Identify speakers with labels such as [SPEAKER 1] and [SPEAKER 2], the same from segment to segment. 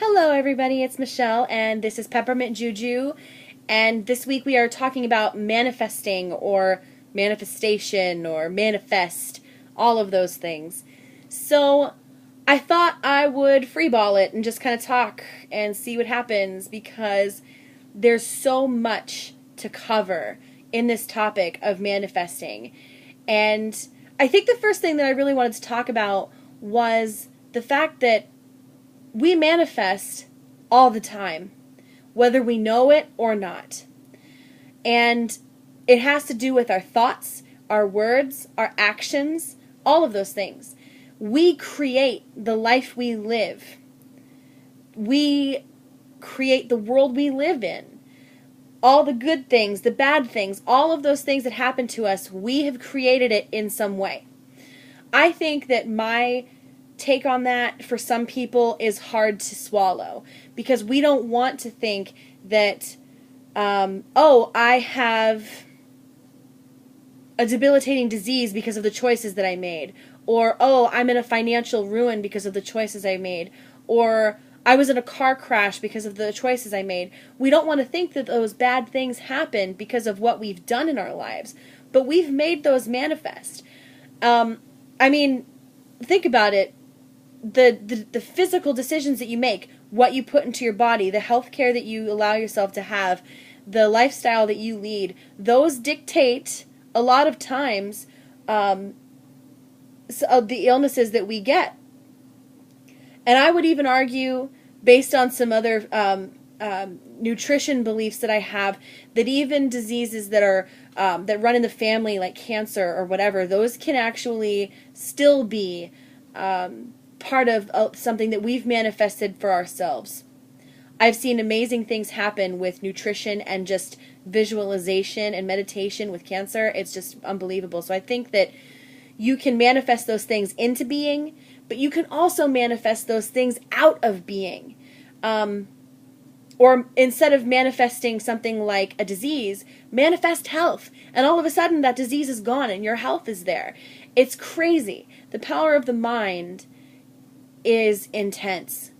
[SPEAKER 1] Hello everybody, it's Michelle and this is Peppermintjuju, and this week we are talking about manifesting or manifestation or manifest, all of those things. So I thought I would freeball it and just kind of talk and see what happens because there's so much to cover in this topic of manifesting. And I think the first thing that I really wanted to talk about was the fact that we manifest all the time, whether we know it or not. And it has to do with our thoughts, our words, our actions, all of those things. We create the life we live. We create the world we live in. All the good things, the bad things, all of those things that happen to us, we have created it in some way. I think that my take on that for some people is hard to swallow because we don't want to think that, I have a debilitating disease because of the choices that I made, or, I'm in a financial ruin because of the choices I made, or I was in a car crash because of the choices I made. We don't want to think that those bad things happen because of what we've done in our lives, but we've made those manifest. Think about it. The physical decisions that you make, what you put into your body, the health care that you allow yourself to have, the lifestyle that you lead, those dictate a lot of times of the illnesses that we get. And I would even argue, based on some other nutrition beliefs that I have, that even diseases that are that run in the family, like cancer or whatever, those can actually still be part of something that we've manifested for ourselves. I've seen amazing things happen with nutrition and just visualization and meditation with cancer. It's just unbelievable. So I think that you can manifest those things into being, but you can also manifest those things out of being. Or instead of manifesting something like a disease, manifest health. And all of a sudden that disease is gone and your health is there. It's crazy. The power of the mind is intense.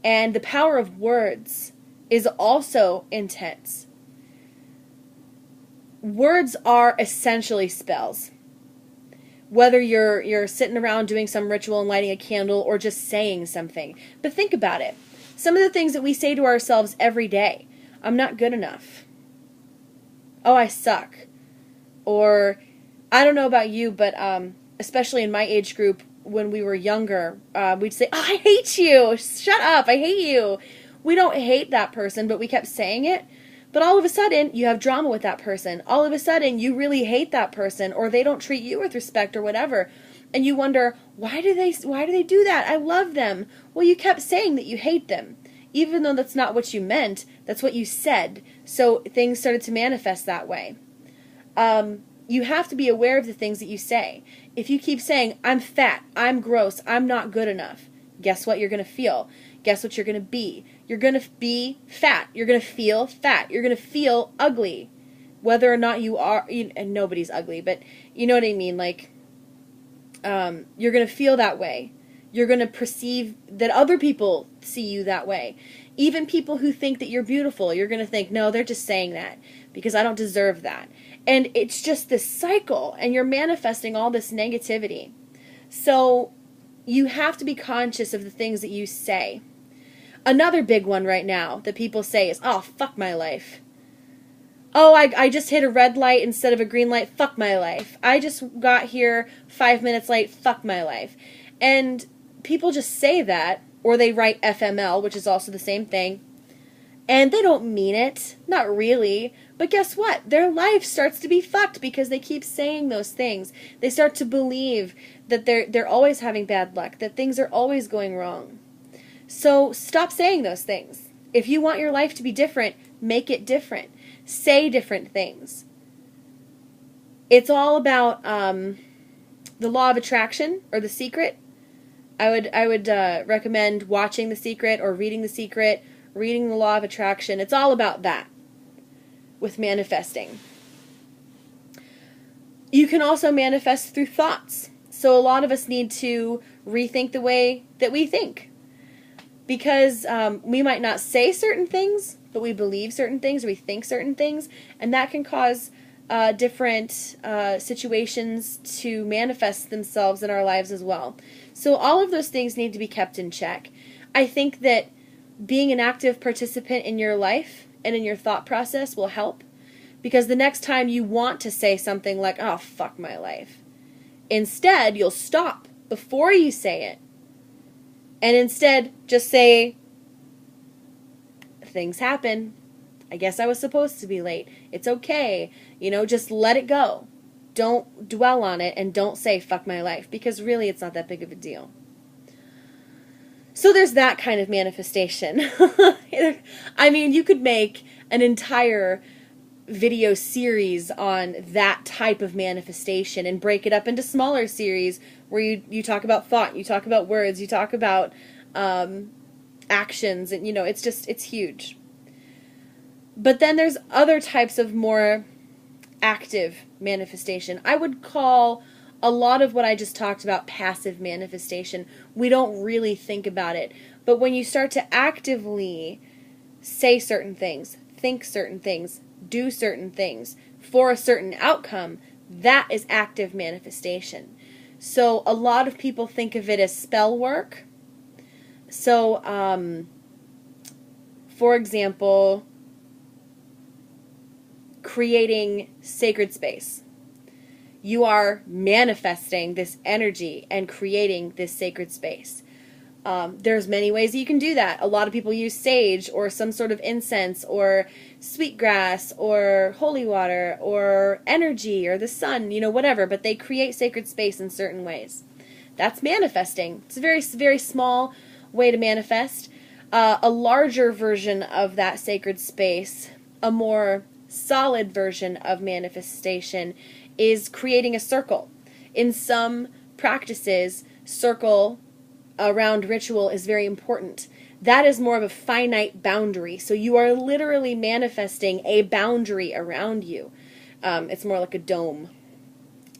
[SPEAKER 1] And the power of words is also intense. Words are essentially spells. Whether you're sitting around doing some ritual and lighting a candle or just saying something. But think about it. Some of the things that we say to ourselves every day. I'm not good enough. Oh, I suck. Or, I don't know about you, but especially in my age group, when we were younger, we'd say, oh, I hate you. Shut up. I hate you. We don't hate that person, but we kept saying it. But all of a sudden, you have drama with that person. All of a sudden, you really hate that person, or they don't treat you with respect or whatever. And you wonder, why do they do that? I love them. Well, you kept saying that you hate them. Even though that's not what you meant, that's what you said. So things started to manifest that way. You have to be aware of the things that you say. If you keep saying, I'm fat, I'm gross, I'm not good enough, guess what you're going to feel? Guess what you're going to be? You're going to be fat. You're going to feel fat. You're going to feel ugly. Whether or not you are, and nobody's ugly, but you know what I mean, like, you're going to feel that way. You're going to perceive that other people see you that way. Even people who think that you're beautiful, you're going to think, no, they're just saying that because I don't deserve that. And it's just this cycle, and you're manifesting all this negativity. So you have to be conscious of the things that you say. Another big one right now that people say is, oh, fuck my life. Oh, I just hit a red light instead of a green light. Fuck my life. I just got here 5 minutes late. Fuck my life. And people just say that, or they write FML, which is also the same thing. And they don't mean it. Not really. But guess what? Their life starts to be fucked because they keep saying those things. They start to believe that they're always having bad luck, that things are always going wrong. So stop saying those things. If you want your life to be different, make it different. Say different things. It's all about the law of attraction, or The Secret. I would recommend watching The Secret or reading The Secret, reading the law of attraction. It's all about that with manifesting. You can also manifest through thoughts. So a lot of us need to rethink the way that we think. because we might not say certain things, but we believe certain things, or we think certain things, and that can cause different situations to manifest themselves in our lives as well. So all of those things need to be kept in check. I think that being an active participant in your life and in your thought process will help, because the next time you want to say something like, oh, fuck my life, instead you'll stop before you say it, and instead just say, things happen. I guess I was supposed to be late. It's okay. Just let it go. Don't dwell on it, and don't say fuck my life, because really it's not that big of a deal. So there's that kind of manifestation. I mean, you could make an entire video series on that type of manifestation and break it up into smaller series where you talk about thought, you talk about words, you talk about actions, and it's huge. But then there's other types of more active manifestation. I would call a lot of what I just talked about passive manifestation. We don't really think about it. But when you start to actively say certain things, think certain things, do certain things for a certain outcome, that is active manifestation. So a lot of people think of it as spell work. So, for example, creating sacred space. You are manifesting this energy and creating this sacred space. There's many ways that you can do that. A lot of people use sage or some sort of incense or sweetgrass or holy water or energy or the sun, whatever, but they create sacred space in certain ways. That's manifesting. It's a very, very small way to manifest. A larger version of that sacred space, a more solid version of manifestation, is creating a circle. In some practices, circle around ritual is very important. That is more of a finite boundary. So you are literally manifesting a boundary around you. It's more like a dome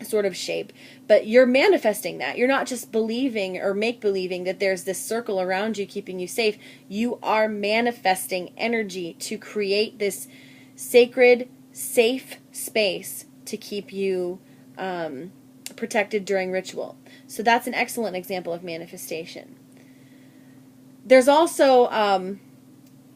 [SPEAKER 1] sort of shape. But you're manifesting that. You're not just believing or make-believing that there's this circle around you keeping you safe. You are manifesting energy to create this sacred, safe space to keep you protected during ritual. So that's an excellent example of manifestation. There's also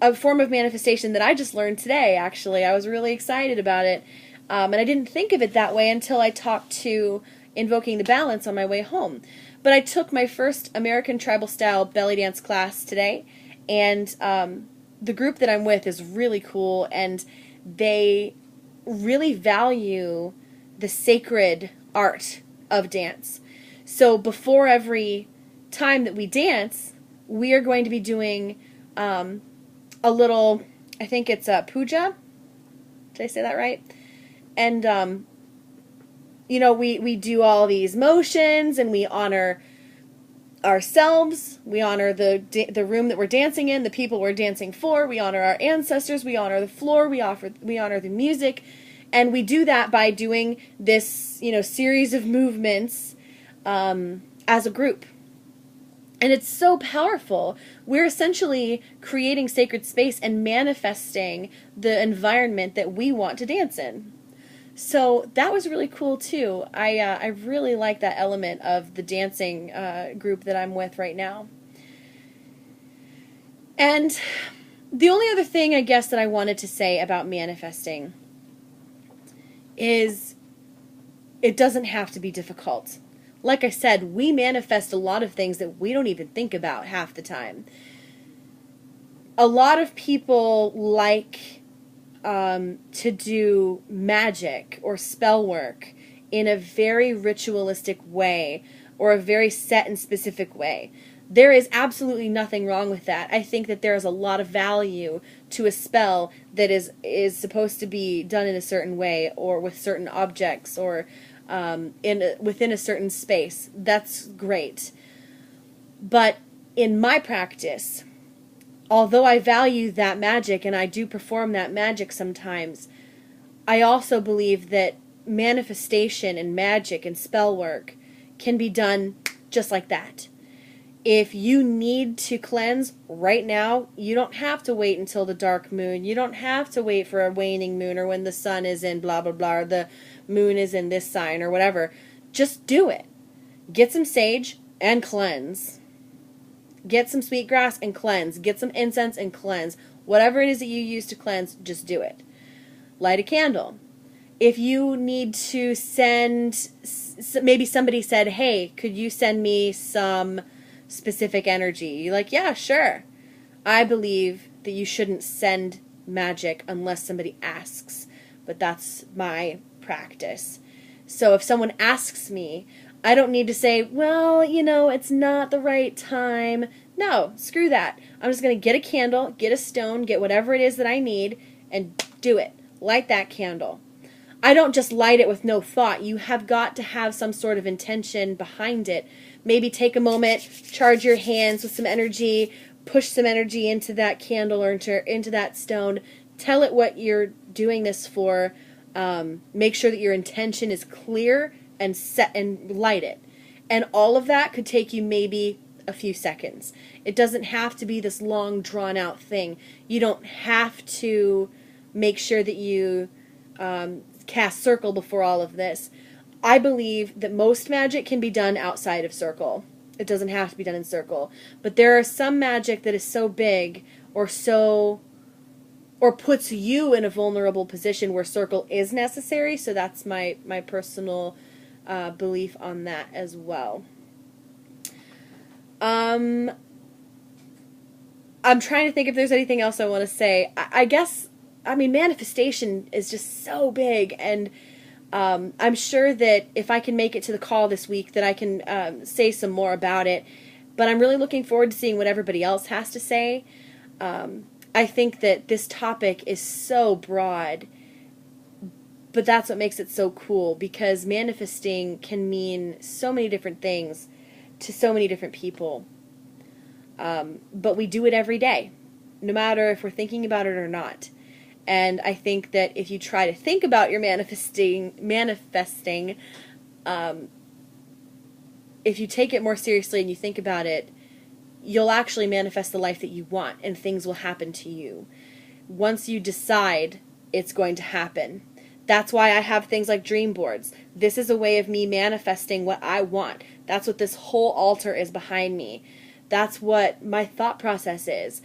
[SPEAKER 1] a form of manifestation that I just learned today, actually. I was really excited about it. And I didn't think of it that way until I talked to Invoking the Balance on my way home. But I took my first American Tribal Style belly dance class today, and the group that I'm with is really cool, and they really value the sacred art of dance. So before every time that we dance, we are going to be doing a little, I think it's a puja. Did I say that right? And, we do all these motions, and we honor ourselves. We honor the room that we're dancing in, the people we're dancing for. We honor our ancestors. We honor the floor. We honor the music. And we do that by doing this, series of movements as a group. And it's so powerful. We're essentially creating sacred space and manifesting the environment that we want to dance in. So that was really cool too. I really like that element of the dancing group that I'm with right now. And the only other thing I guess that I wanted to say about manifesting is it doesn't have to be difficult. Like I said, we manifest a lot of things that we don't even think about half the time. A lot of people like to do magic or spell work in a very ritualistic way or a very set and specific way. There is absolutely nothing wrong with that. I think that there is a lot of value to a spell that is supposed to be done in a certain way or with certain objects or within a certain space. That's great. But in my practice, although I value that magic and I do perform that magic sometimes, I also believe that manifestation and magic and spell work can be done just like that. If you need to cleanse right now, you don't have to wait until the dark moon. You don't have to wait for a waning moon or when the sun is in blah, blah, blah, or the moon is in this sign or whatever. Just do it. Get some sage and cleanse. Get some sweetgrass and cleanse. Get some incense and cleanse. Whatever it is that you use to cleanse, just do it. Light a candle. If you need to send, maybe somebody said, hey, could you send me some specific energy? You're like, yeah, sure. I believe that you shouldn't send magic unless somebody asks, but that's my practice. So if someone asks me, I don't need to say, well, it's not the right time. No, screw that. I'm just going to get a candle, get a stone, get whatever it is that I need, and do it. Light that candle. I don't just light it with no thought. You have got to have some sort of intention behind it. Maybe take a moment, charge your hands with some energy, push some energy into that candle or into that stone. Tell it what you're doing this for. Make sure that your intention is clear and set, and light it. And all of that could take you maybe a few seconds. It doesn't have to be this long, drawn-out thing. You don't have to make sure that you cast circle before all of this. I believe that most magic can be done outside of circle. It doesn't have to be done in circle. But there are some magic that is so big or puts you in a vulnerable position where circle is necessary. So that's my personal belief on that as well. I'm trying to think if there's anything else I want to say. I guess, manifestation is just so big, and I'm sure that if I can make it to the call this week that I can say some more about it, but I'm really looking forward to seeing what everybody else has to say. I think that this topic is so broad, but that's what makes it so cool, because manifesting can mean so many different things to so many different people. But we do it every day, no matter if we're thinking about it or not. And I think that if you try to think about your manifesting, if you take it more seriously and you think about it, you'll actually manifest the life that you want, and things will happen to you. Once you decide, it's going to happen. That's why I have things like dream boards. This is a way of me manifesting what I want. That's what this whole altar is behind me. That's what my thought process is.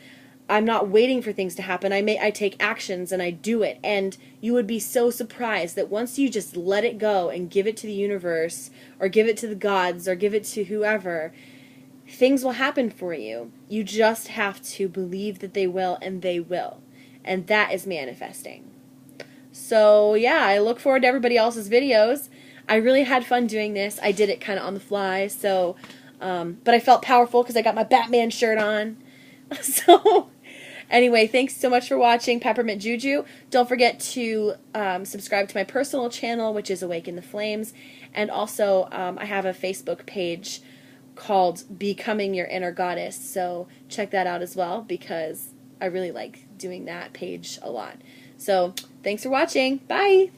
[SPEAKER 1] I'm not waiting for things to happen. I take actions and I do it. And you would be so surprised that once you just let it go and give it to the universe, or give it to the gods, or give it to whoever, things will happen for you. You just have to believe that they will, and they will. And that is manifesting. So yeah, I look forward to everybody else's videos. I really had fun doing this. I did it kind of on the fly, so but I felt powerful because I got my Batman shirt on. So anyway, thanks so much for watching Peppermintjuju. Don't forget to subscribe to my personal channel, which is Awaken the Flames, and also I have a Facebook page called Becoming Your Inner Goddess, so check that out as well, because I really like doing that page a lot. So thanks for watching. Bye!